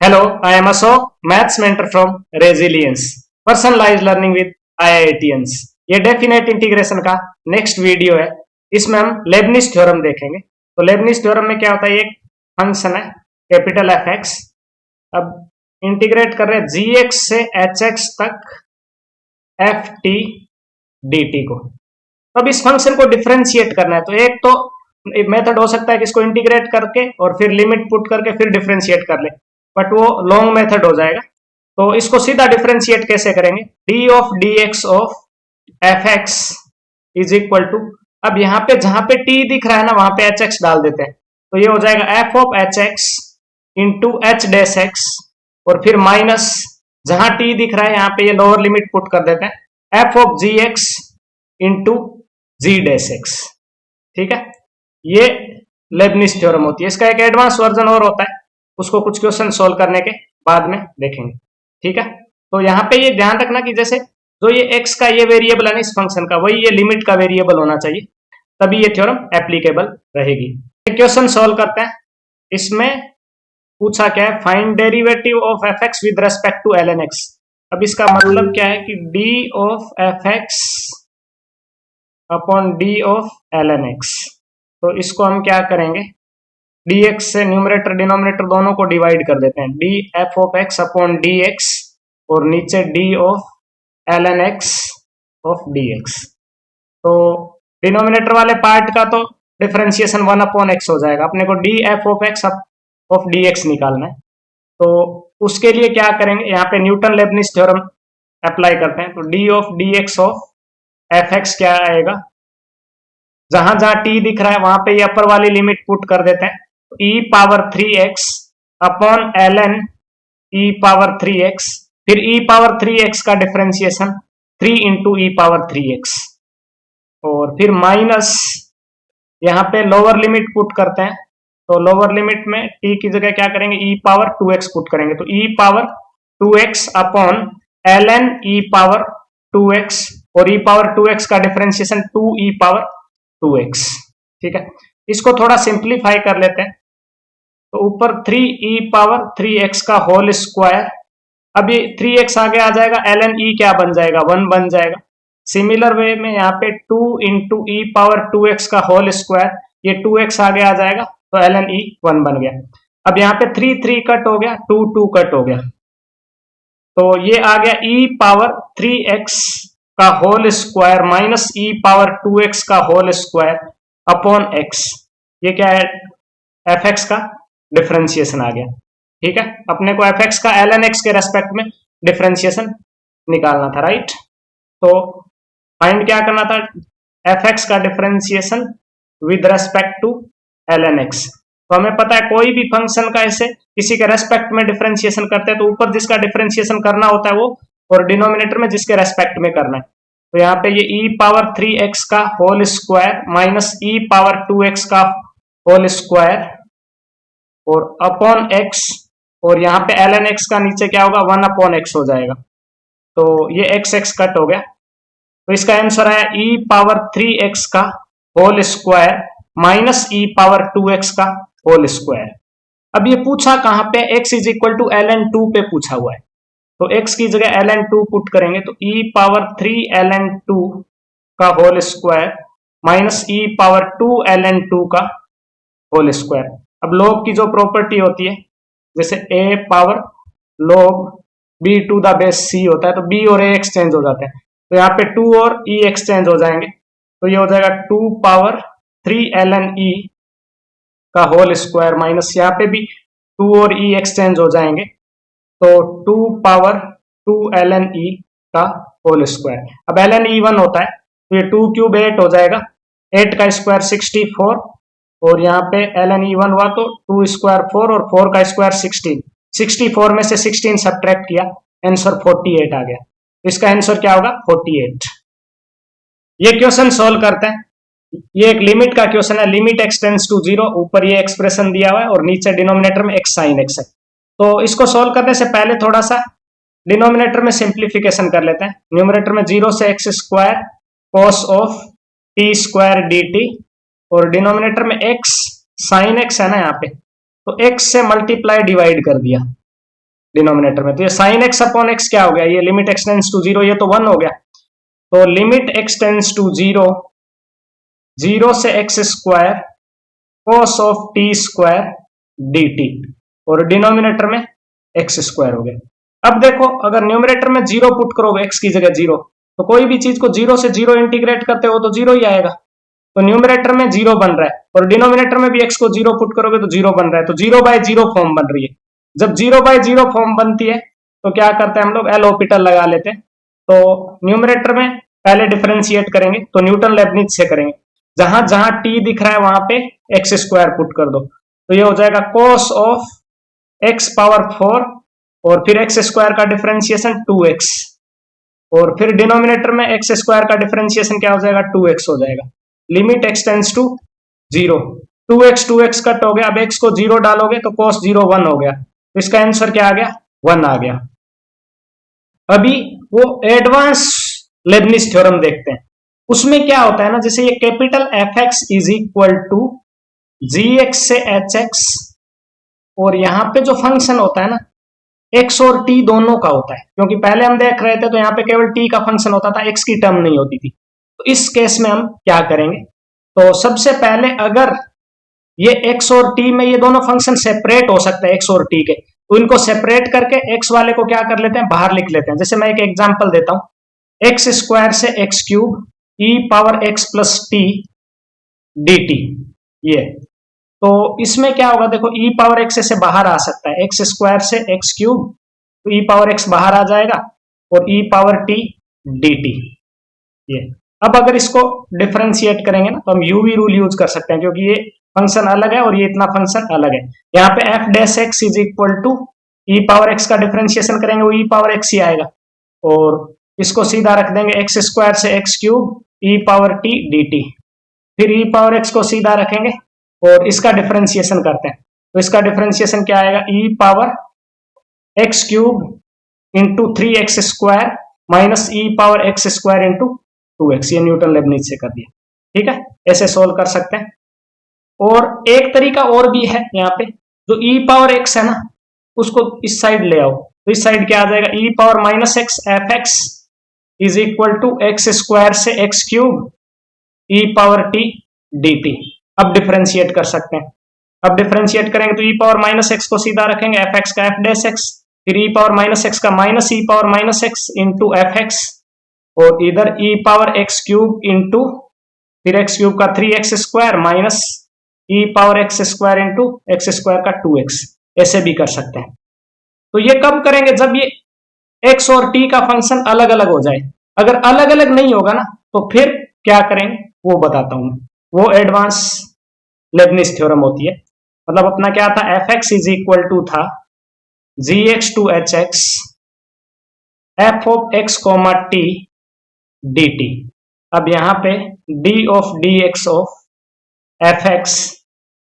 Hello, I am Ashok, Maths mentor from Resilience, Personalized Learning with IITians। ये definite integration का next video है। इसमें हम Lebanese theorem देखेंगे। तो लेबनिज थ्योरम में क्या होता है, एक फंक्शन है कैपिटल एफ एक्स, अब इंटीग्रेट कर रहे हैं जी एक्स से एच एक्स तक एफ टी डी टी को। तो अब इस फंक्शन को डिफ्रेंशिएट करना है। तो एक तो मेथड हो सकता है कि इसको इंटीग्रेट करके और फिर लिमिट पुट करके फिर डिफ्रेंशिएट कर ले, बट वो लॉन्ग मेथड हो जाएगा। तो इसको सीधा डिफरेंशिएट कैसे करेंगे, d of d x of f x is equal to, अब यहाँ पे जहां पे टी दिख रहा है ना वहां पे एच एक्स डाल देते हैं। तो ये हो जाएगा F of H x into h dash x, और फिर माइनस जहां टी दिख रहा है यहाँ पे ये लोअर लिमिट पुट कर देते हैं, f of g x into g dash x. ठीक है, ये लेबनिज थ्योरम होती है। इसका एक एडवांस वर्जन और होता है, उसको कुछ क्वेश्चन सोल्व करने के बाद में देखेंगे। ठीक है, तो यहाँ पे ये ध्यान रखना कि जैसे जो ये x का ये वेरिएबल है ना इस फंक्शन का, वही ये लिमिट का वेरिएबल होना चाहिए, तभी ये थ्योरम एप्लीकेबल रहेगी। एक क्वेश्चन सोल्व करते हैं। इसमें पूछा क्या है, find derivative of f x with respect to l n x. अब इसका मतलब क्या है कि d of f x upon d of l n x. तो इसको हम क्या करेंगे, dx से न्यूमरेटर डिनोमिनेटर दोनों को डिवाइड कर देते हैं, d f of x upon d x, और नीचे d of l n x of d x. तो डिनोमिनेटर वाले पार्ट का तो डिफरेंशिएशन 1 अपॉन एक्स हो जाएगा, अपने को D f of x of d x निकालना है। तो उसके लिए क्या करेंगे, यहाँ पे न्यूटन लेबनिज थ्योरम अप्लाई करते हैं। तो D of d x of f x क्या आएगा, जहां जहां टी दिख रहा है वहां पे ये अपर वाली लिमिट पुट कर देते हैं, e power 3x upon l n e power 3x, फिर e पावर 3x का differentiation 3 into e power 3x, और फिर माइनस यहाँ पे लोअर लिमिट पुट करते हैं। तो लोअर लिमिट में t की जगह क्या करेंगे, e पावर 2x पुट करेंगे। तो e power 2x upon l n e power 2x, और e पावर 2x का डिफरेंशिएशन 2 e पावर 2x। ठीक है, इसको थोड़ा सिंप्लीफाई कर लेते हैं। तो ऊपर 3 e पावर 3x का होल स्क्वायर, अब ये 3x आगे आ जाएगा, ln e क्या बन जाएगा, 1 बन जाएगा। सिमिलर वे में यहाँ पे 2 इंटू ई पावर 2x का होल स्क्वायर, ये 2x आगे आ जाएगा, तो ln e 1 बन गया। अब यहाँ पे 3 3 कट हो गया, 2 2 कट हो गया, तो ये आ गया e पावर 3x का whole square minus e power 2x का होल स्क्वायर अपॉन x। ये क्या है, एफ एक्स का डिफरेंशिएशन आ गया। ठीक है, अपने को एफ एक्स का एल एन एक्स के रेस्पेक्ट में डिफरेंशिएशन निकालना था, राइट। तो फाइंड क्या करना था, एफ एक्स का differentiation with respect to l n x. तो हमें पता है कोई भी फंक्शन का ऐसे किसी के रेस्पेक्ट में डिफरेंशिएशन करते हैं तो ऊपर जिसका डिफरेंशिएशन करना होता है वो, और डिनोमिनेटर में जिसके रेस्पेक्ट में करना है। तो यहाँ पे ये e पावर 3x का whole square minus e power 2x का होल स्क्वायर और अपॉन x, और यहाँ पे ln x का नीचे क्या होगा, 1 अपॉन x हो जाएगा। तो ये x x कट हो गया, तो इसका आंसर आया e पावर 3x का whole square minus e power 2x का होल स्क्वायर। अब ये पूछा कहाँ पे, x is equal to ln 2 पे पूछा हुआ है। तो x की जगह ln 2 पुट करेंगे, तो e पावर 3 ln 2 का whole square minus e power 2 ln 2 का होल स्क्वायर। अब log की जो प्रॉपर्टी होती है, जैसे a power log b to the base c होता है, तो b और a एक्सचेंज हो जाते हैं, तो यहाँ पे 2 और e एक्सचेंज हो जाएंगे, तो ये हो जाएगा 2 पावर 3 ln e का होल स्क्वायर माइनस यहाँ पे भी 2 और e एक्सचेंज हो जाएंगे, तो 2 पावर 2 ln e का होल स्क्वायर। अब ln e 1 होता है, तो ये 2 क्यूब 8 हो जाएगा, 8 का स्क्वायर 64, और यहाँ पे ln e 1 हुआ तो 2 स्क्वायर 4 और 4 का स्क्वायर 16, 64 में से 16 सब्ट्रैक्ट किया, आंसर 48 आ गया। इसका आंसर क्या होगा, 48। ये क्वेश्चन सोल्व करते हैं। ये एक लिमिट का क्वेश्चन है, लिमिट एक्स टेंड्स टू 0, ऊपर ये एक्सप्रेशन दिया हुआ है और नीचे डिनोमिनेटर में x sin x है। तो इसको सोल्व करने से पहले थोड़ा सा डिनोमिनेटर में सिंप्लीफिकेशन कर लेते हैं। न्यूमरेटर में 0 से x square cos of t square dt, और डिनोमिनेटर में x sin x है ना यहाँ पे, तो x से मल्टीप्लाई डिवाइड कर दिया, डिनोमिनेटर में। तो ये साइन एक्स अपॉन एक्स क्या हो गया, ये limit x tends to zero, ये तो 1 हो गया। तो limit x tends to zero, zero से x square cos of t square d t, और डिनोमिनेटर में एक्स स्क्वायर हो गया। अब देखो अगर न्यूमरेटर में जीरो पुट करोगे एक्स की जगह जीरो, तो कोई भी चीज को जीरो से जीरो इंटीग्रेट करते हो तो जीरो ही आएगा। तो न्यूमरेटर में जीरो बन रहा है और डिनोमिनेटर में भी एक्स को जीरो पुट करोगे तो जीरो बन रहा है, तो जीरो बाय जीरो फॉर्म बन रही है। जब जीरो बाय जीरो फॉर्म बनती है तो क्या करते हैं हम लोग, एल ऑर्बिटल लगा लेते हैं। तो न्यूमरेटर में पहले डिफरेंशिएट करेंगे तो न्यूटन लेबनिज से करेंगे, जहां जहां टी दिख रहा है वहां पे एक्स स्क्वायर पुट कर दो, तो ये हो जाएगा cos ऑफ एक्स पावर 4 और फिर एक्स स्क्वायर का डिफरेंशिएशन 2x, और फिर डिनोमिनेटर में एक्स स्क्वायर का डिफरेंशिएशन क्या हो जाएगा, 2x हो जाएगा। Limit x tends to zero, 2x cut हो गया, अब x को जीरो डालोगे तो cos 0 1 हो गया, तो इसका आंसर क्या आ गया, 1 आ गया। अभी वो एडवांस लेबनिज थ्योरम देखते हैं, उसमें क्या होता है ना, जैसे ये capital f x is equal to g x से एच एक्स, और यहां पे जो फंक्शन होता है ना x और t दोनों का होता है, क्योंकि पहले हम देख रहे थे तो यहाँ पे केवल t का फंक्शन होता था, x की टर्म नहीं होती थी। तो इस केस में हम क्या करेंगे, तो सबसे पहले अगर ये x और t में ये दोनों फंक्शन सेपरेट हो सकते हैं x और t के, तो इनको सेपरेट करके x वाले को क्या कर लेते हैं, बाहर लिख लेते हैं। जैसे मैं एक एग्जांपल देता हूं, एक्स स्क्वायर से x cube e power x plus T d t, ये तो इसमें क्या होगा, देखो e पावर x से बाहर आ सकता है, एक्स स्क्वायर से एक्स क्यूब, तो e पावर x बाहर आ जाएगा और e पावर t dt, ये। अब अगर इसको डिफरेंशिएट करेंगे ना तो हम यूवी रूल यूज कर सकते हैं, क्योंकि ये फंक्शन अलग है और ये इतना फंक्शन अलग है। यहाँ पे f dash x is equal to e power x का डिफरेंशिएशन करेंगे वो ई पावर एक्स ही आएगा, और इसको सीधा रख देंगे एक्स स्क्वायर से x cube e power t d T, फिर ई पावर एक्स को सीधा रखेंगे और इसका डिफरेंशिएशन करते हैं, तो इसका डिफरेंशिएशन क्या आएगा, e power x cube into 3x square minus e power x square into 2x, ये न्यूटन लेबनिज से कर दिया। ठीक है, ऐसे सोल्व कर सकते हैं। और एक तरीका और भी है, यहाँ पे जो ई पावर एक्स है ना उसको इस साइड ले आओ, तो इस साइड क्या आ जाएगा, e power minus x f x is equal to x square से x cube e power t d t. अब डिफरेंशिएट कर सकते हैं, अब डिफरेंशिएट करेंगे तो ई पावर माइनस एक्स को सीधा रखेंगे, एफ एक्स का एफ डैश एक्स, फिर ई पावर माइनस एक्स का minus e power minus x into f x, और इधर e power x cube into फिर एक्स क्यूब का 3x square minus e power x square into x square का 2x, ऐसे भी कर सकते हैं। तो ये कब करेंगे, जब ये x और t का फंक्शन अलग अलग हो जाए। अगर अलग अलग नहीं होगा ना तो फिर क्या करेंगे वो बताता हूं, वो एडवांस लेबनिज थ्योरम होती है। मतलब अपना क्या था, f x is equal to था g x to h x f of x comma t d t. अब यहां पे d of d x of f x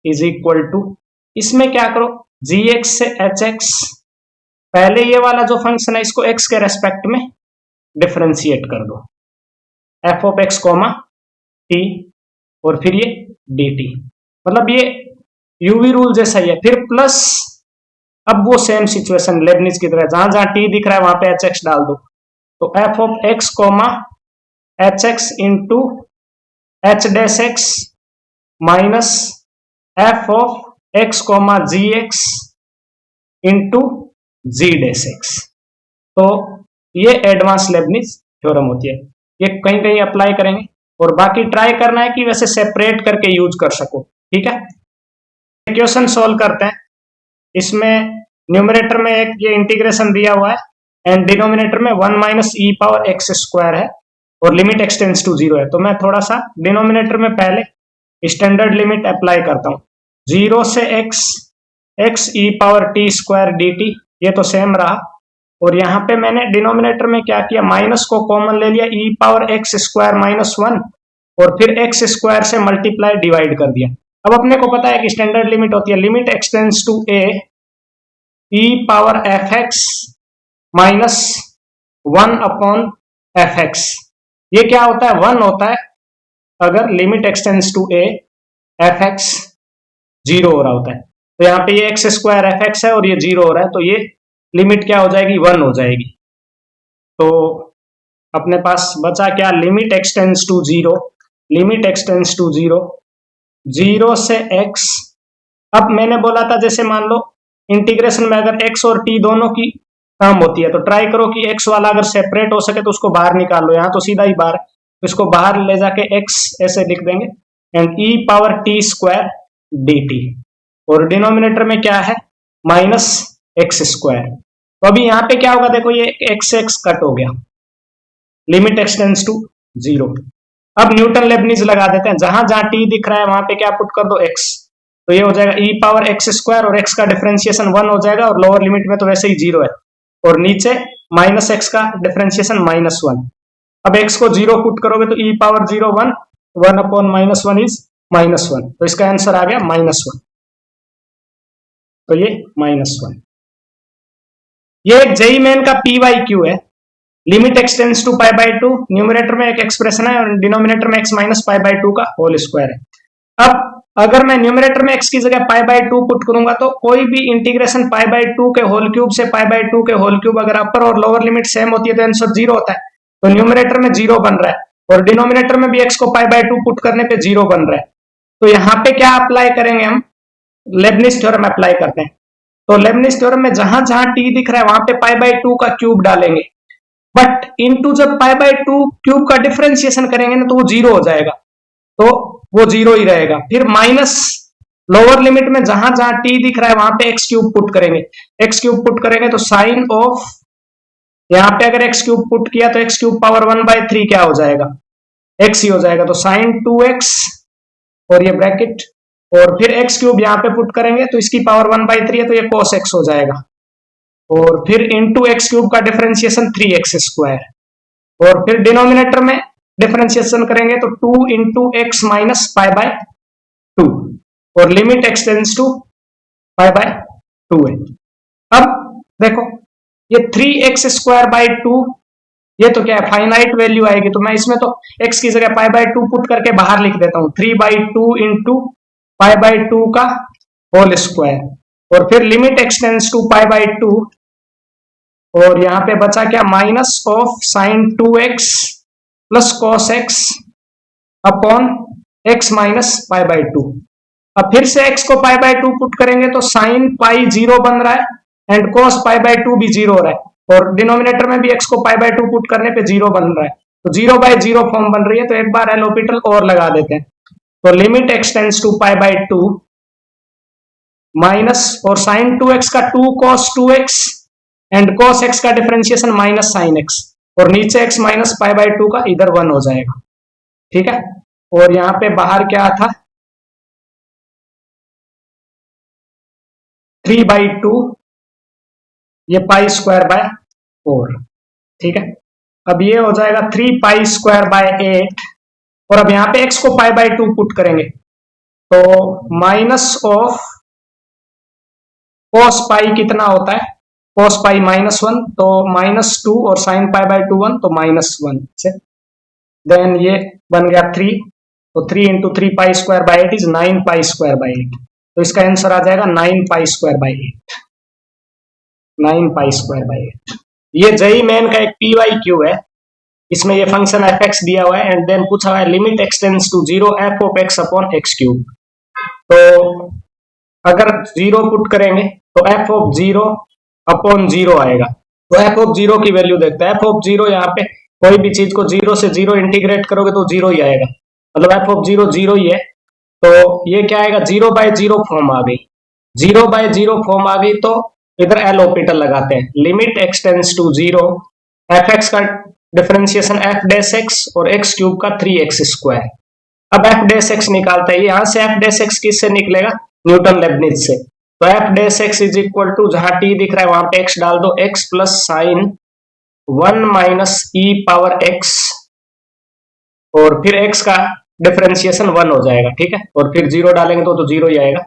is equal to, इसमें क्या करो, जी एक्स से एच एक्स, पहले ये वाला जो फंक्शन है इसको एक्स के रेस्पेक्ट में डिफरेंशिएट कर दो, F of x comma T, और फिर ये डी टी, मतलब ये यूवी रूल जैसा ही है। फिर प्लस, अब वो सेम सिचुएशन लेबनिज की तरह, जहां जहां टी दिख रहा है वहां पे एच एक्स डाल दो, तो f of x comma h x into h dash x minus f of x comma g x into g dash x. तो ये एडवांस लेबनिज थ्योरम होती है, ये कहीं कहीं अप्लाई करेंगे, और बाकी ट्राई करना है कि वैसे सेपरेट करके यूज कर सको। ठीक है, क्वेश्चन सोल्व करते हैं। इसमें न्यूमरेटर में एक ये इंटीग्रेशन दिया हुआ है एंड डिनोमिनेटर में 1 minus e power x square है और लिमिट एक्स टेंड्स टू 0 है। तो मैं थोड़ा सा डिनोमिनेटर में पहले स्टैंडर्ड लिमिट अप्लाई करता हूं, 0 से x x e power t square d t, ये तो सेम रहा, और यहाँ पे मैंने डिनोमिनेटर में क्या किया, माइनस को कॉमन ले लिया, ई पावर एक्स स्क्वायर माइनस 1, और फिर एक्स स्क्वायर से मल्टीप्लाई डिवाइड कर दिया। अब अपने को पता है कि स्टैंडर्ड लिमिट होती है limit x tends to a e power f x minus 1 upon f x. ये क्या होता है, 1 होता है अगर limit x tends to a f x 0 हो रहा होता है। तो यहाँ पे ये एक्स स्क्वायर एफ एक्स है और ये 0 हो रहा है, तो ये लिमिट क्या हो जाएगी, 1 हो जाएगी। तो अपने पास बचा क्या, limit x tends to zero, limit x tends to zero, zero से x। अब मैंने बोला था जैसे मान लो इंटीग्रेशन में अगर x और t दोनों की टर्म होती है तो ट्राई करो कि x वाला अगर सेपरेट हो सके तो उसको बाहर निकाल लो, यहाँ तो सीधा ही बाहर, इसको बाहर ले जाके x ऐसे लिख देंगे and e power t square dt, और डिनोमिनेटर में क्या है, माइनस एक्स स्क्वायर। तो अभी यहाँ पे क्या होगा, देखो ये x से x कट हो गया, लिमिट एक्सटेंड्स टू जीरो। अब न्यूटन लेबनीज लगा देते हैं, जहां जहां t दिख रहा है वहां पे क्या पुट कर दो, x, तो ये हो जाएगा e पावर एक्स स्क्वायर और x का डिफरेंशिएशन 1 हो जाएगा, और लोअर लिमिट में तो वैसे ही जीरो है, और नीचे माइनस एक्स का डिफरेंशिएशन -1। अब x को जीरो पुट करोगे तो e power zero 1, 1 upon -1 is -1, तो इसका आंसर आ गया -1। तो ये -1, ये एक जेई मेन का PYQ है। Limit x tends to pi by two, numerator में एक एक्सप्रेशन है और डिनोमिनेटर में x minus pi by two का होल स्क्वायर है। अब अगर मैं न्यूमरेटर में x की जगह पाई बाई टू पुट करूंगा तो कोई भी इंटीग्रेशन पाई बाई टू के होल क्यूब से पाई बाई टू के होल क्यूब अगर अपर और लोअर लिमिट सेम होती है तो आंसर जीरो होता है, तो न्यूमरेटर में जीरो बन रहा है, और डिनोमिनेटर में भी x को पाई बाई टू पुट करने पे जीरो बन रहा है। तो यहाँ पे क्या अप्लाई करेंगे हम, लेबनिज थ्योरम अप्लाई करते हैं। तो लेबनिज थ्योरम में जहां जहां t दिख रहा है वहां पे पाई बाई टू का क्यूब डालेंगे, बट इनटू जब पाई बाई टू क्यूब का डिफरेंशिएशन करेंगे ना तो वो जीरो हो जाएगा, तो वो जीरो ही रहेगा। फिर माइनस लोअर लिमिट में जहां जहां t दिख रहा है वहां पे x क्यूब पुट करेंगे, x क्यूब पुट करेंगे तो साइन ऑफ, यहाँ पे अगर x क्यूब पुट किया तो x क्यूब पावर 1/3 क्या हो जाएगा, x ही हो जाएगा, तो साइन 2x और ये ब्रैकेट, और फिर x क्यूब यहाँ पे पुट करेंगे तो इसकी पावर 1/3 है तो ये cos x हो जाएगा, और फिर इंटू एक्स क्यूब का डिफरेंशिएशन 3x स्क्वायर, और फिर डिनोमिनेटर में डिफरेंशिएशन करेंगे तो 2 into x minus pi by two, और limit x tends to pi by two है। अब देखो ये 3x स्क्वायर बाई टू, ये तो क्या है, फाइनाइट वैल्यू आएगी, तो मैं इसमें तो x की जगह पाई बाय टू पुट करके बाहर लिख देता हूं, 3/2 इंटू पाई बाय टू का होल स्क्वायर, और फिर limit x tends to pi by two, और यहां पे बचा क्या, minus of sine 2x plus cos x upon x minus pi by two. अब फिर से x को पाई बाय टू पुट करेंगे तो साइन पाई जीरो बन रहा है and cos pi by to भी जीरो हो रहा है, और डिनोमिनेटर में भी x को पाई बाय टू पुट करने पे जीरो बन रहा है, तो 0/0 फॉर्म बन रही है, तो एक बार एल ऑर्बिटल और लगा देते हैं। तो limit x tends to pi by two minus, और साइन 2x का 2 cos 2x and cos x का डिफरेंशिएशन माइनस साइन x, और नीचे x minus pi by two का इधर 1 हो जाएगा, ठीक है। और यहां पे बाहर क्या था, 3/2, ये पाई स्क्वायर बाय 4, ठीक है। अब ये हो जाएगा 3 पाई स्क्वायर बाय 8, और अब यहां पे x को पाई बाय टू पुट करेंगे तो माइनस ऑफ cos पाई कितना होता है, cos पाई -1, तो -2, और sin पाई बाय टू 1, तो -1 से देन ये बन गया 3, तो 3 into 3 pi square by 8 is 9 pi square by 8, तो इसका आंसर आ जाएगा 9 pi square by 8, 9 pi square by 8। ये जेई मेन का एक PYQ है, इसमें ये फंक्शन f(x) दिया हुआ है एंड देन पूछा हुआ है limit x tends to 0 f of x upon x cube. तो अगर 0 पुट करेंगे तो f ऑफ 0 अपॉन 0 आएगा, तो f ऑफ 0 की वैल्यू देखते हैं। f ऑफ 0 यहाँ पे कोई भी चीज को 0 से 0 इंटीग्रेट करोगे तो 0 ही आएगा, मतलब f ऑफ 0 0 ही है, तो ये क्या आएगा, 0/0 फॉर्म आ गई, 0/0 फॉर्म आ गई, तो इधर एल ऑर्बिटल लगाते हैं, लिमिट एक्सटेंड्स टू 0 f(x) का डिफरेंशिएशन f डैश x और x क्यूब का 3x स्क्वायर। अब f डैश x निकालता है, यहां से f डैश x किससे निकलेगा, न्यूटन लेबनिज से, तो f dash x is equal to, जहां t दिख रहा है वहां पे x डाल दो, x plus sine 1 minus e power x, और फिर x का डिफरेंशिएशन 1 हो जाएगा, ठीक है, और फिर 0 डालेंगे तो 0 ही आएगा,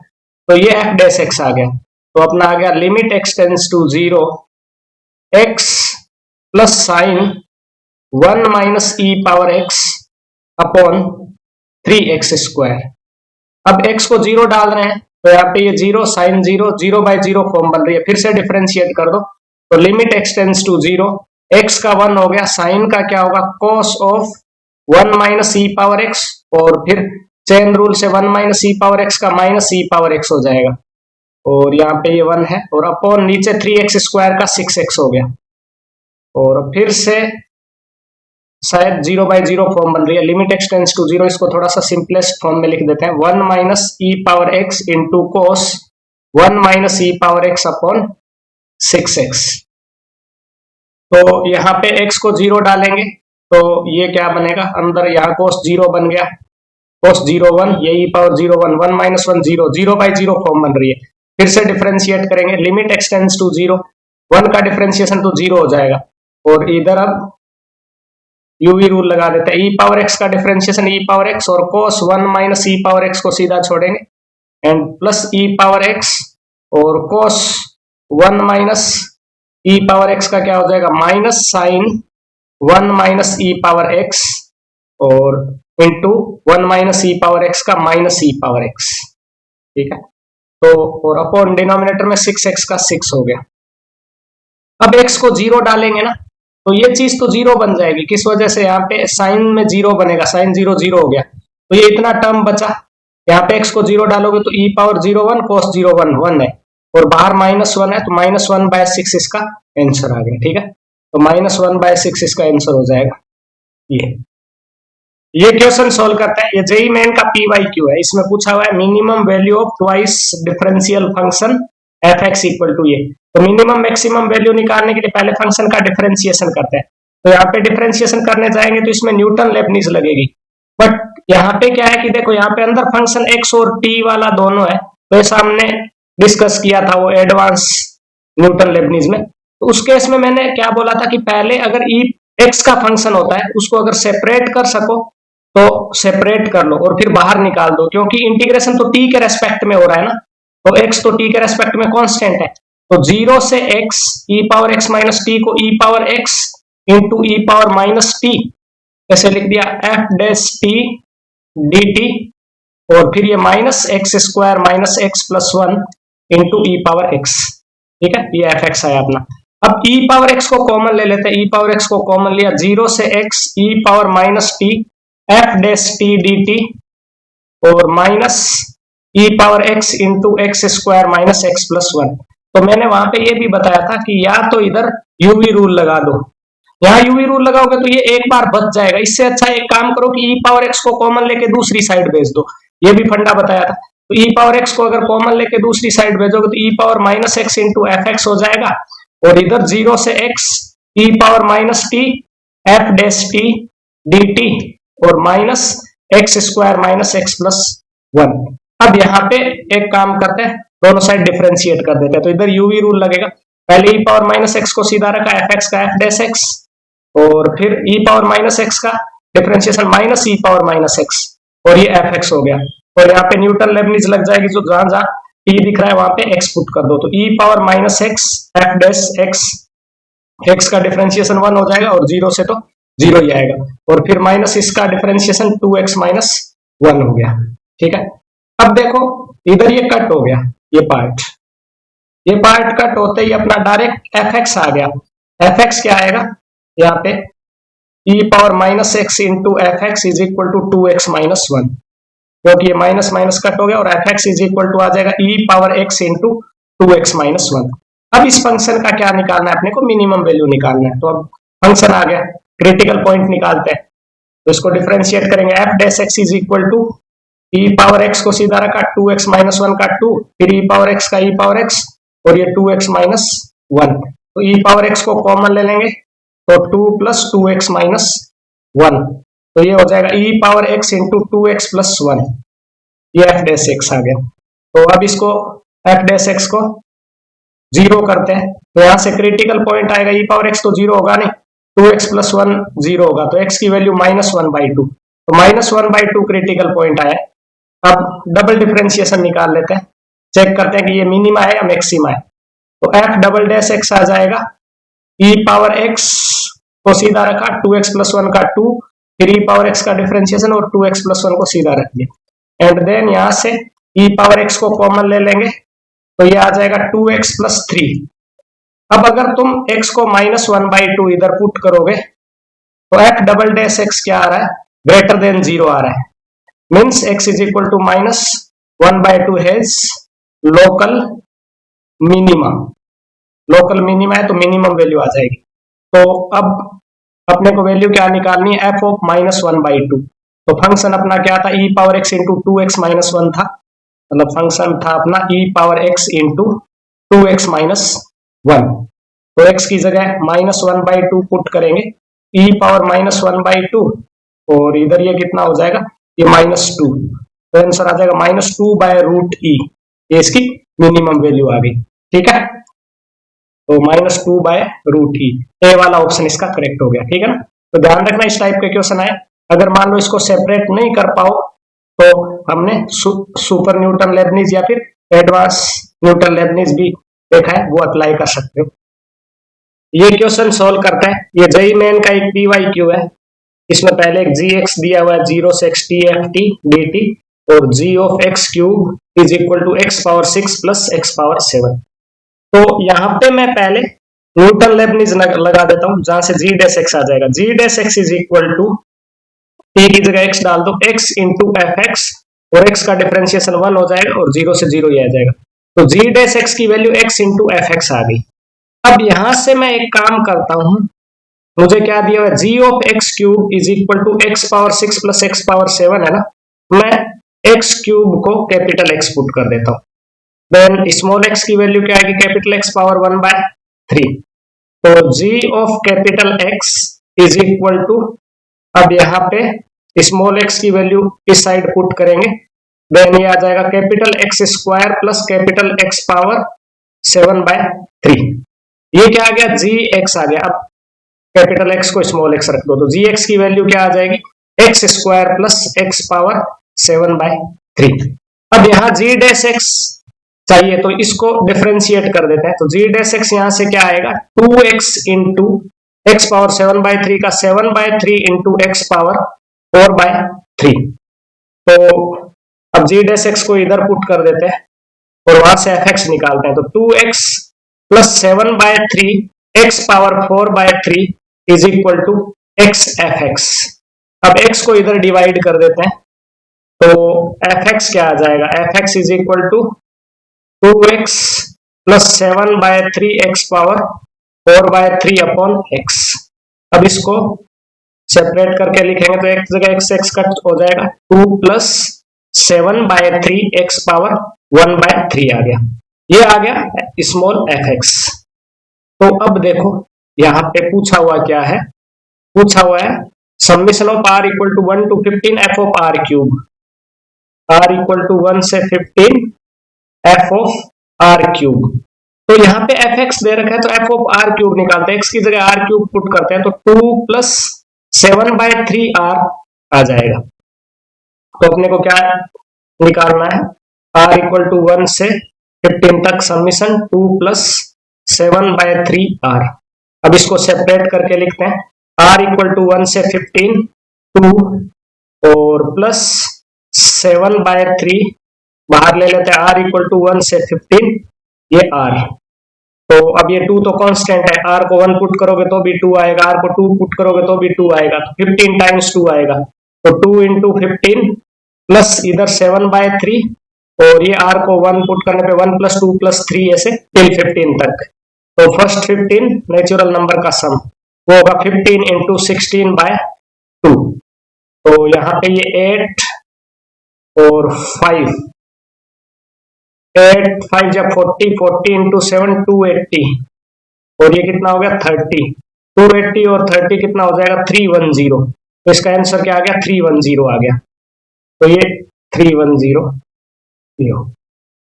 तो ये f डैश x आ गया। तो अपना आ गया limit x tends to 0 x plus sine 1 minus e power x upon 3x square. अब x को 0 डाल रहे हैं तो यहाँ पे ये 0 साइन 0 0/0 फॉर्म बन रही है, फिर से डिफरेंशिएट कर दो, तो limit x tends to 0, x का 1 हो गया, साइन का क्या होगा cos of 1 minus e power x, और फिर चेन रूल से 1 माइनस ई पावर एक्स का माइनस ई पावर एक्स हो जाएगा, और यहाँ पे ये 1 है, और अपॉन नीचे 3x स्क्वायर का 6x हो गया, और फिर से शायद 0/0 फॉर्म बन रही है, लिमिट एक्स टेंस टू 0, इसको थोड़ा सा सिंपलेस्ट फॉर्म में लिख देते हैं, 1 minus e power x into cos 1 minus e power x upon 6x। तो यहाँ पे x को 0 डालेंगे तो ये क्या बनेगा, अंदर यहाँ कोस 0 बन गया, कोस 0 1, ये ई पावर 0 1, 1 माइनस 1 0, 0/0 फॉर्म बन रही है। फिर से डिफरेंशिएट करेंगे, लिमिट एक्स टेंस टू 0, 1 का डिफरेंशिएशन तो 0 हो जाएगा, और इधर अब यूवी रूल लगा देते हैं, ई पावर एक्स का डिफरेंशिएशन ई पावर एक्स, और कोस 1 माइनस ई पावर एक्स को सीधा छोड़ेंगे, and plus E power x, और कोस 1 माइनस ई पावर एक्स का क्या हो जाएगा minus sign 1 minus e power x, और into 1 minus e power x का माइनस ई पावर एक्स, ठीक है। तो और अपॉन डिनोमिनेटर में 6x का 6 हो गया। अब x को 0 डालेंगे ना, तो ये चीज तो 0 बन जाएगी, किस वजह से, यहाँ पे साइन में 0 बनेगा, साइन 0 0 हो गया, तो ये इतना टर्म बचा, यहाँ पे x को 0 डालोगे तो e पावर 0 1 cos 0 1 1 है, और बाहर -1 है, तो -1/6 इसका आंसर आ गया, ठीक है। तो -1/6 इसका आंसर हो जाएगा। ये क्वेश्चन सोल्व करते हैं, ये जेई मेन का PYQ है, इसमें पूछा हुआ है minimum value of twice differential function fx equal to ये। तो मिनिमम मैक्सिमम वैल्यू निकालने के लिए पहले फंक्शन का डिफरेंशिएशन करते हैं, तो यहाँ पे डिफरेंशिएशन करने जाएंगे तो इसमें न्यूटन लेबनीज लगेगी, बट यहाँ पे क्या है कि देखो यहाँ पे अंदर फंक्शन x और t वाला दोनों है, तो ये सामने डिस्कस किया था वो एडवांस न्यूटन लेबनीज में। तो उस केस में मैंने क्या बोला था कि पहले अगर x का फंक्शन होता है उसको अगर सेपरेट कर सको तो सेपरेट कर लो और फिर बाहर निकाल दो, क्योंकि इंटीग्रेशन तो t के रेस्पेक्ट में हो रहा है ना, तो x तो t के रेस्पेक्ट में कांस्टेंट है, तो 0 से x e power x minus T को e power x into e power minus T ऐसे लिख दिया f डैश t dt, और फिर ये minus x square minus x plus 1 into e power x, ठीक है, ये fx है अपना। अब e पावर x को कॉमन ले लेते हैं, e पावर x को कॉमन लिया, 0 से x e power minus t f dash t dt, और minus e power x into x square minus x plus 1। तो मैंने वहां पे ये भी बताया था कि या तो इधर यूवी रूल लगा दो, यहाँ यूवी रूल लगाओगे तो ये एक बार बच जाएगा, इससे अच्छा एक काम करो कि e पावर x को कॉमन लेके दूसरी साइड भेज दो, ये भी फंडा बताया था। तो e पावर x को अगर कॉमन लेके दूसरी साइड भेजोगे तो e power minus x into f x हो जाएगा, और इधर 0 से x e power minus t f dash t d t, और minus x square minus x plus 1। अब यहाँ पे एक काम करते हैं, दोनों साइड डिफरेंशिएट कर देते हैं, तो इधर यूवी रूल लगेगा, पहले e पावर माइनस एक्स को सीधा रखा एफ एक्स का एफ डैश एक्स, और फिर e पावर माइनस एक्स का differentiation minus e power minus x, और ये एफ एक्स हो गया, और यहाँ पे न्यूटन लेबनीज लग जाएगी, जो जहां जहां t दिख रहा है वहां पे x पुट कर दो, तो e power minus x F dash x, x का डिफरेंशिएशन 1 हो जाएगा, और 0 से तो 0 ही आएगा, और फिर माइनस इसका डिफरेंशिएशन 2x माइनस 1 हो गया, ठीक है। अब देखो इधर ये कट हो गया, ये पार्ट कट होते ही अपना डायरेक्ट fx आ गया, fx क्या आएगा यहाँ पे e power minus x into f x is equal to 2x minus 1, क्योंकि ये माइनस माइनस कट हो गया, और fx इज इक्वल टू आ जाएगा e power x into 2x minus 1। अब इस फंक्शन का क्या निकालना है अपने को, मिनिमम वैल्यू निकालना है, तो अब फंक्शन आ गया, क्रिटिकल पॉइंट निकालते हैं, तो इसको डिफरेंशिएट करेंगे, f dash x is equal to e power x को सीधा रखा 2x माइनस 1 का 2, फिर ई पावर एक्स का ई पावर एक्स, और ये 2x माइनस 1, तो ई पावर एक्स को कॉमन ले लेंगे, तो 2 प्लस 2x माइनस 1, तो ये हो जाएगा e power x into 2x plus 1, ये एफ डैश एक्स आ गया। तो अब इसको एफ डैश एक्स को 0 करते हैं, तो यहाँ से क्रिटिकल पॉइंट आएगा, ई पावर एक्स तो 0 होगा नहीं, 2x प्लस 1 0 होगा, तो x की वैल्यू -1/2, तो -1/2 क्रिटिकल पॉइंट आया। अब डबल डिफरेंशिएशन निकाल लेते हैं, चेक करते हैं कि ये मिनिमा है या मैक्सिमा है, तो f डबल डैश x आ जाएगा, e पावर x को सीधा रखा 2x प्लस 1 का 2, फिर e पावर x का डिफरेंशिएशन और 2x प्लस 1 को सीधा रख दिया, एंड देन यहाँ से e पावर x को कॉमन ले लेंगे, तो ये आ जाएगा 2x प्लस 3, अब अगर तुम x को -1/2 इधर पुट करोगे तो f डबल डैश x क्या आ रहा है, ग्रेटर देन 0 आ रहा है, means x is equal to -1/2 has local minima. Local minima है तो मिनिमम वैल्यू आ जाएगी। तो अब अपने को वैल्यू क्या निकालनी है, f ऑफ -1/2। तो फंक्शन अपना क्या था, e power x into 2x minus 1 था, मतलब फंक्शन था अपना e power x into 2x minus 1। तो x की जगह -1/2 पुट करेंगे, e पावर -1/2, और इधर ये कितना हो जाएगा, ये -2। तो आंसर आ जाएगा -2/√e। ये इसकी मिनिमम वैल्यू आ गई। ठीक है, तो -2/√e, ए वाला ऑप्शन इसका करेक्ट हो गया। ठीक है ना, तो ध्यान रखना इस टाइप के क्वेश्चन आए, अगर मान लो इसको सेपरेट नहीं कर पाओ तो हमने सुपर न्यूटन लेबनीज या फिर एडवांस न्यूटन लेबनीज भी देखा है, वो अप्लाई कर सकते हो। ये क्वेश्चन सॉल्व करते हैं, ये जेईई मेन का एक PYQ है। इसमें पहले एक gx दिया हुआ है 0 से x t f t dt और g of x cube is equal to x power 6 plus x power 7। तो यहाँ पे मैं पहले न्यूटन लेबनीज लगा देता हूँ, जहां से g डैश x आ जाएगा। g dash x is equal to t की जगह x डाल दो, x इंटू एफ एक्स, और x का डिफरेंशिएशन 1 हो जाएगा और 0 से 0 ही आ जाएगा। तो g डैश x की value x into f x आ गई। अब यहां से मैं एक काम करता हूं, मुझे क्या दिया हुआ है, g of x cube is equal to x power 6 plus x power 7 है ना, मैं x क्यूब को कैपिटल X पुट कर देता हूं। देन स्मॉल x की वैल्यू क्या आएगी, कैपिटल X पावर 1/3। तो g of capital X is equal to, अब यहाँ पे स्मॉल x की वैल्यू इस साइड पुट करेंगे, देन ये आ जाएगा capital X square plus capital X power 7/3। ये क्या आ गया, gx आ गया। अब कैपिटल X को स्मॉल x रख दो, तो gx की वैल्यू क्या आ जाएगी, x square plus x power 7/3। अब यहाँ g डैश x चाहिए तो इसको डिफरेंशिएट कर देते हैं। तो g डैश x यहाँ से क्या आएगा, 2x इंटू x पावर 7/3 का 7/3 इंटू x पावर 4/3। तो अब g डैश x को इधर पुट कर देते हैं और वहां से fx निकालते हैं। तो 2x plus 7/3 x power 4/3 is equal to x f x. अब x को इधर डिवाइड कर देते हैं, तो fx क्या आ जाएगा, fx is equal to 2x plus 7/3 x power 4/3 upon x। अब इसको सेपरेट करके लिखेंगे तो एक जगह x कट हो जाएगा, 2 प्लस 7/3 x पावर 1/3 आ गया। ये आ गया स्मॉल fx। तो अब देखो यहाँ पे पूछा हुआ क्या है, पूछा हुआ है summation of r equal to 1 to 15 f of r cube, r equal to 1 से 15 f ऑफ r क्यूब। तो यहाँ पे fx दे रखा है तो f ऑफ r क्यूब निकालते हैं, x की जगह r क्यूब पुट करते हैं, तो 2 प्लस 7/3 r आ जाएगा। तो अपने को क्या निकालना है, r इक्वल टू 1 से 15 तक समेशन 2 प्लस 7/3 r। अब इसको सेपरेट करके लिखते हैं, r इक्वल टू 1 से 15 2 और प्लस 7/3 बाहर ले लेते हैं, r इक्वल टू 1 से 15 ये r। तो अब ये 2 तो कांस्टेंट है, r को 1 पुट करोगे तो भी 2 आएगा, r को 2 पुट करोगे तो भी 2 आएगा, तो 15 टाइम्स 2 आएगा। तो 2 इंटू 15 प्लस इधर 7/3 और ये r को 1 पुट करने पे 1 प्लस 2 प्लस 3 ऐसे टिल 15 तक। तो फर्स्ट 15 नेचुरल नंबर का सम वो होगा 15 इंटू 16/2। तो यहाँ पे ये 8 और 5, 8 5 जब 40, 40 इंटू 7 280 और ये कितना हो गया 30, 280 और 30 कितना हो जाएगा 310। तो इसका आंसर क्या आ गया 310 आ गया। तो ये 310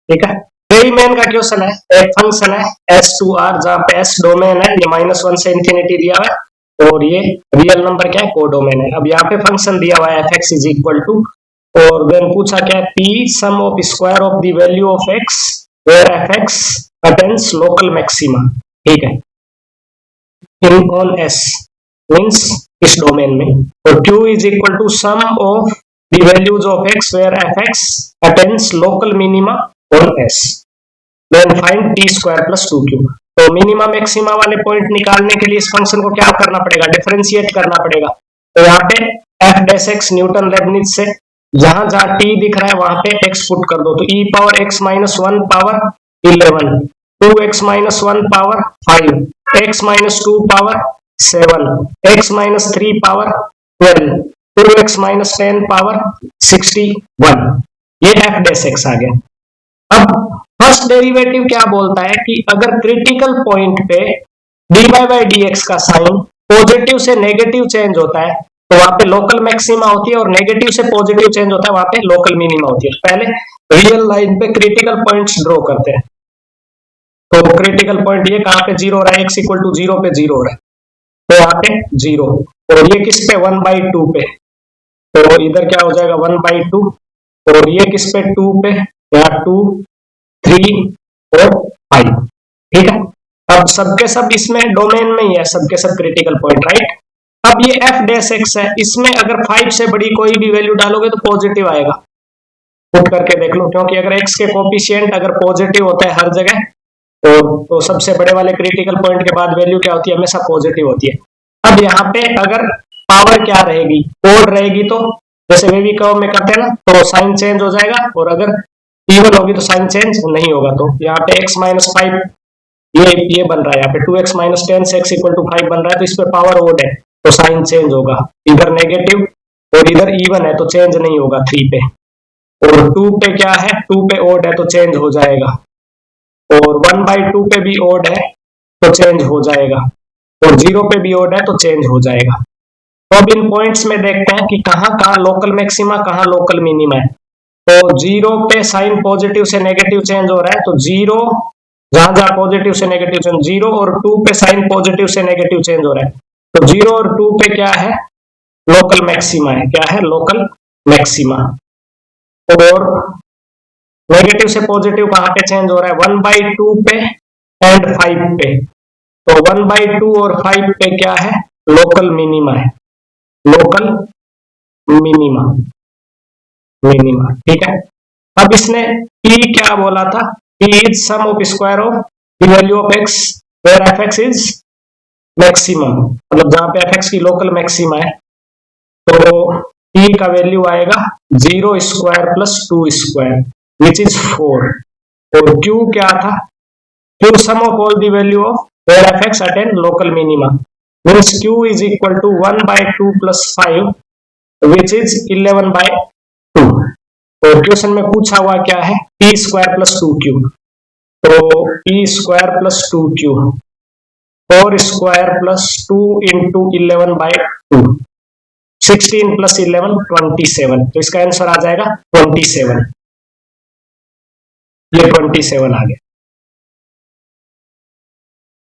ठीक है। जेईई मेन का क्वेश्चन है, एक फंक्शन है S2R जहां पे S डोमेन है, ये -1 से इंफिनिटी दिया हुआ है और ये रियल नंबर क्या है कोडोमेन है। अब यहाँ पे फंक्शन दिया हुआ है fx इज इक्वल टू, और देन पूछा क्या है p sum of square of the value of x where fx attains local maxima. ठीक है, इन ऑन S मींस इस डोमेन में, और q is equal to sum of the values of x where fx attains local minima on S। Then find t square plus 2q। तो minima maxima वाले point निकालने के लिए इस function को क्या करना पड़ेगा, डिफरेंशिएट करना पड़ेगा। तो यहाँ पे f dash x Newton Lebanese से जहां जहां टी दिख रहा है वहां पे एक्स पुट कर दो, तो e power x minus 1 power 11, 2x minus 1 power 5, x minus 2 power 7, x minus 3 power 12, 2x minus 10 power 61। ये एफ डैश एक्स आ गया। अब फर्स्ट डेरिवेटिव क्या बोलता है कि अगर क्रिटिकल पॉइंट पे dy बाई dx का साइन पॉजिटिव से नेगेटिव चेंज होता है तो वहां पे लोकल मैक्सिमा होती है, और नेगेटिव से पॉजिटिव चेंज होता है वहां पे लोकल मिनिमा होती है। पहले रियल लाइन पे क्रिटिकल पॉइंट्स ड्रॉ करते हैं। तो क्रिटिकल पॉइंट ये कहां पे जीरो हो रहा है, x इक्वल टू 0 पे 0 हो रहा है, तो यहाँ पे 0, और ये किस पे 1/2 पे, तो इधर क्या हो जाएगा 1/2, और ये किस पे 2 पे, यहाँ 2, 3 और 5। ठीक है, अब सबके सब इसमें डोमेन में ही है, सबके सब क्रिटिकल पॉइंट, राइट। अब ये एफ डैश एक्स है, इसमें अगर 5 से बड़ी कोई भी वैल्यू डालोगे तो पॉजिटिव आएगा, पुट करके देख लो, क्योंकि अगर एक्स के कोफिशिएंट अगर पॉजिटिव होता है हर जगह तो सबसे बड़े वाले क्रिटिकल पॉइंट के बाद वैल्यू क्या होती है, हमेशा पॉजिटिव होती है। अब यहाँ पे अगर पावर क्या रहेगी, ओड रहेगी, तो जैसे वेवी कर्व में करते हैं ना, तो साइन चेंज हो जाएगा, और अगर इवन होगी तो साइन चेंज नहीं होगा। तो यहाँ पे x माइनस 5 ये बन रहा है, यहाँ पे 2x माइनस 10 से x इक्वल टू 5 बन रहा है, तो इस पे पावर ओड है तो साइन चेंज होगा, इधर नेगेटिव और इधर इवन है तो चेंज नहीं होगा 3 पे, और 2 पे क्या है, 2 पे ओड है तो चेंज हो जाएगा, और 1/2 पे भी ओड है तो चेंज हो जाएगा, और 0 पे भी ओड है तो चेंज हो जाएगा। तो अब इन पॉइंट्स में देखते हैं कि कहां कहां लोकल मैक्सिमा कहां लोकल मिनिमा है। तो 0 पे साइन पॉजिटिव से नेगेटिव चेंज हो रहा है, तो 0 जहां जहां पॉजिटिव से नेगेटिव चेंज, 0 और 2 पे साइन पॉजिटिव से नेगेटिव चेंज हो रहा है, तो 0 और 2 पे क्या है, लोकल मैक्सिमा है, क्या है, लोकल मैक्सिमा। और नेगेटिव से पॉजिटिव कहां पे चेंज हो रहा है, 1/2 पे एंड 5 पे, तो 1/2 और 5 पे क्या है, लोकल मिनिमा है, लोकल मिनिमा, मिनिमा। ठीक है, अब इसने p क्या बोला था, p is sum of square of the value of x where fx is maximum, मतलब जहां पे fx की लोकल मैक्सिमा है, तो p का वैल्यू आएगा 0 square plus 2 square which is 4, और q क्या था, q sum of all the value of where fx attain local minima, means q is equal to 1/2 plus 5 which is 11/2। और question में पूछा हुआ क्या है, p स्क्वायर प्लस 2q, तो p square plus 2q, 4 square plus 2 into 11/2, 16 plus 11 27, तो इसका answer आ जाएगा 27, ये 27 आ गया।